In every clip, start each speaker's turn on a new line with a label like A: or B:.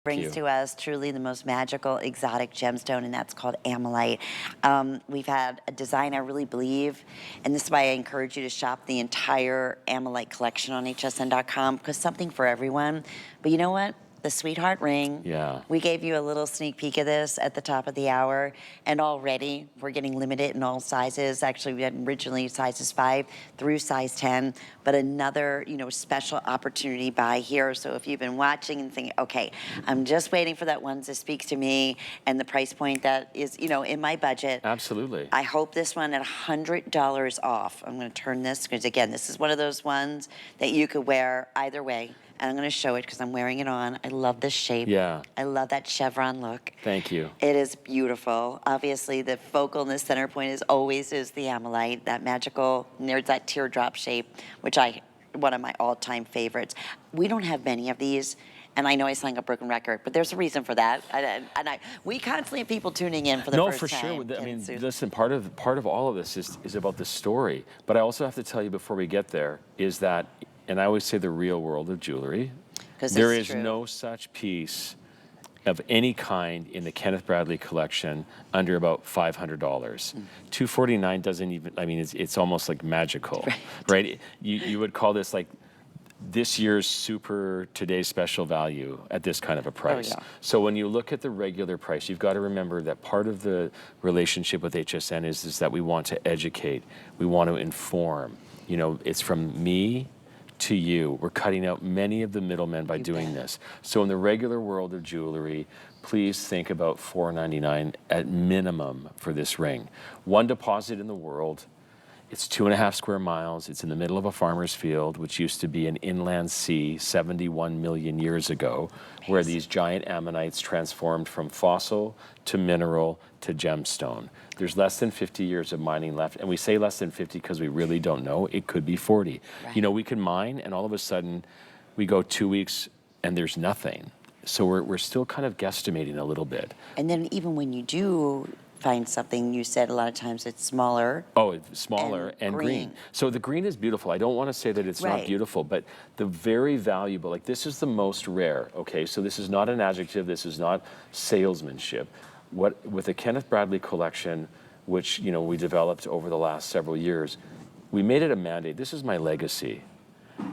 A: brings to us truly the most magical exotic gemstone, and that's called Ammolite. We've had a design I really believe, and this is why I encourage you to shop the entire Ammolite collection on hsn.com, because something for everyone. But you know what? The sweetheart ring.
B: Yeah.
A: We gave you a little sneak peek of this at the top of the hour, and already we're getting limited in all sizes. Actually, we had originally sizes 5 through size 10, but another, special opportunity buy here. So if you've been watching and thinking, okay, I'm just waiting for that one that speaks to me and the price point that is, in my budget.
B: Absolutely.
A: I hope this one at $100 off. I'm going to turn this, because again, this is one of those ones that you could wear either way. And I'm going to show it because I'm wearing it on. I love this shape.
B: Yeah.
A: I love that chevron look.
B: Thank you.
A: It is beautiful. Obviously, the focal and the center point is always the Ammolite, that magical, there's that teardrop shape, which one of my all-time favorites. We don't have many of these. And I know I sang a broken record, but there's a reason for that. We constantly have people tuning in for the first time.
B: No, for sure. I mean, listen, part of all of this is about the story. But I also have to tell you before we get there is that, and I always say the real world of jewelry, there is no such piece of any kind in the Kenneth Bradley collection under about $500. $249 doesn't even, I mean, it's almost like magical, right? You would call this like this year's super today's special value at this kind of a price.
A: Oh, yeah.
B: So when you look at the regular price, you've got to remember that part of the relationship with HSN is that we want to educate, we want to inform. It's from me to you. We're cutting out many of the middlemen by doing this. So in the regular world of jewelry, please think about $499 at minimum for this ring. One deposit in the world. It's 2.5 square miles. It's in the middle of a farmer's field, which used to be an inland sea 71 million years ago, where these giant ammonites transformed from fossil to mineral to gemstone. There's less than 50 years of mining left, and we say less than 50 because we really don't know. It could be 40. Right. We can mine, and all of a sudden, we go 2 weeks, and there's nothing. So we're still kind of guesstimating a little bit.
A: And then even when you do find something, you said a lot of times it's smaller.
B: Oh, it's smaller and green. So the green is beautiful. I don't want to say that it's not beautiful, but the very valuable, like this is the most rare, okay? So this is not an adjective, this is not salesmanship. With the Kenneth Bradley collection, which we developed over the last several years, we made it a mandate. This is my legacy.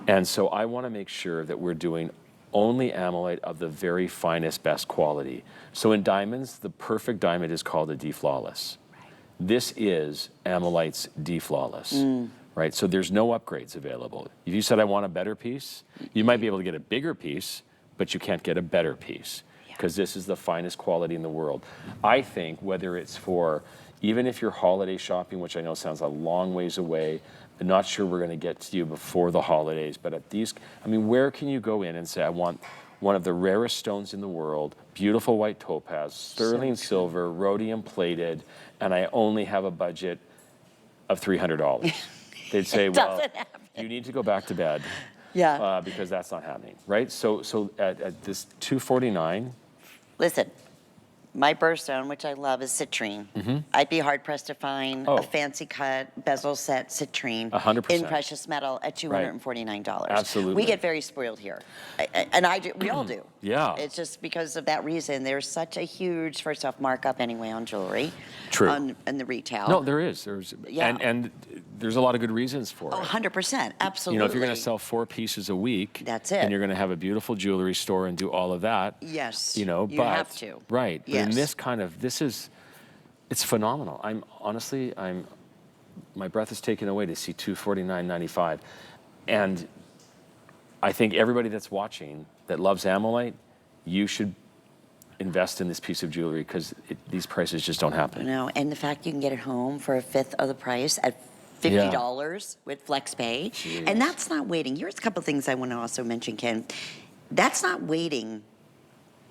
B: And so I want to make sure that we're doing only Ammolite of the very finest, best quality. So in diamonds, the perfect diamond is called a D-Flawless. Right. This is Ammolite's D-Flawless, right? So there's no upgrades available. If you said, I want a better piece, you might be able to get a bigger piece, but you can't get a better piece because this is the finest quality in the world. I think whether it's for, even if you're holiday shopping, which I know sounds a long ways away, I'm not sure we're going to get to you before the holidays, but at these, where can you go in and say, I want one of the rarest stones in the world, beautiful white topaz, sterling silver, rhodium plated, and I only have a budget of $300. They'd say, well, you need to go back to bed.
A: Yeah.
B: Because that's not happening, right? So at this $249.
A: Listen. My birthstone, which I love, is citrine. I'd be hard-pressed to find a fancy cut Bezelset citrine
B: 100%.
A: in precious metal at $249.
B: Absolutely.
A: We get very spoiled here. And we all do.
B: Yeah.
A: It's just because of that reason. There's such a huge, first off, markup anyway on jewelry.
B: True.
A: In the retail.
B: No, there is. And there's a lot of good reasons for it.
A: 100%. Absolutely.
B: If you're going to sell 4 pieces a week.
A: That's it.
B: And you're going to have a beautiful jewelry store and do all of that.
A: Yes.
B: You
A: have to.
B: Right.
A: Yes.
B: In it's phenomenal. My breath is taken away to see $249.95. And I think everybody that's watching that loves Ammolite, you should invest in this piece of jewelry because these prices just don't happen.
A: No, and the fact you can get it home for a fifth of the price at $50 with flex pay.
B: Jeez.
A: And that's not waiting. Here's a couple things I want to also mention, Ken. That's not waiting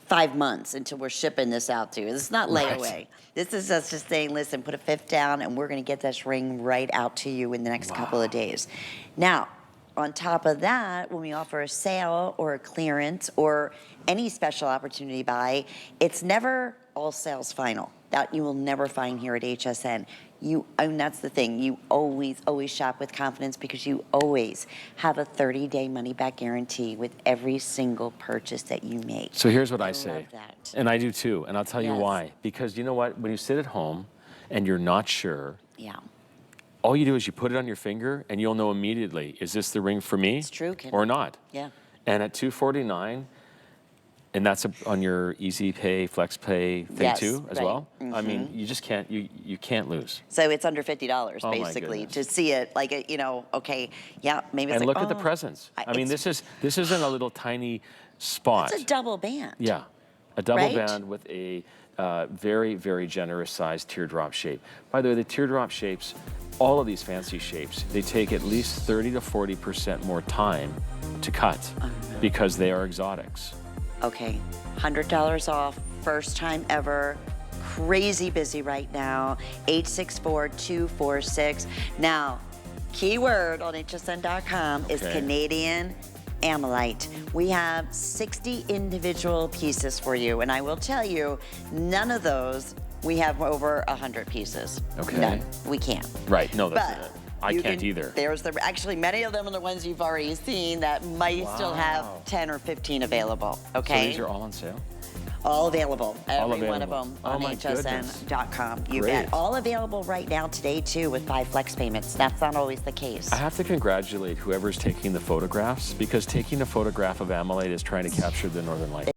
A: 5 months until we're shipping this out to you. This is not layaway.
B: Right.
A: This is us just saying, listen, put a fifth down and we're going to get this ring right out to you in the next couple of days. Now, on top of that, when we offer a sale or a clearance or any special opportunity buy, it's never all sales final. That you will never find here at HSN. And that's the thing, you always shop with confidence because you always have a 30-day money-back guarantee with every single purchase that you make.
B: So here's what I
A: love
B: say,
A: that.
B: and I do too, and I'll tell you
A: Yes.
B: why. Because you know what? When you sit at home and you're not sure,
A: Yeah,
B: all you do is you put it on your finger and you'll know immediately, is this the ring for me
A: it's true, Ken.
B: or not?
A: Yeah.
B: And at $249, and that's on your Easy Pay, Flex Pay thing
A: Yes,
B: too, as
A: right.
B: well. I mean, you just can't, you can't lose.
A: So it's under $50
B: Oh, my
A: basically to
B: goodness.
A: see it like, you know, okay, yeah, maybe it's
B: And
A: like,
B: look at the
A: oh,
B: presents. I mean,
A: it's-
B: this isn't a little tiny spot.
A: It's a double band.
B: Yeah, a double
A: Right?
B: band with a very, very generous sized teardrop shape. By the way, the teardrop shapes, all of these fancy shapes, they take at least 30 to 40% more time to cut because they are exotics.
A: Okay, $100 off, first time ever. Crazy busy right now. 864-246. Now, keyword on hsn.com is
B: Okay.
A: Canadian Ammolite. We have 60 individual pieces for you, and I will tell you, none of those we have over 100 pieces.
B: Okay.
A: None. We can't.
B: Right, no, that's
A: But
B: it. I
A: you
B: can't either.
A: Actually, many of them are the ones you've already seen that might still have
B: Wow.
A: 10 or 15 available. Okay.
B: So these are all on sale?
A: All available.
B: All
A: Every one of
B: available.
A: them
B: Oh
A: on
B: my
A: hsn.com. You
B: Great.
A: bet. All available right now today, too, with 5 flex payments. That's not always the case.
B: I have to congratulate whoever's taking the photographs, because taking a photograph of Ammolite is trying to capture the Northern Lights.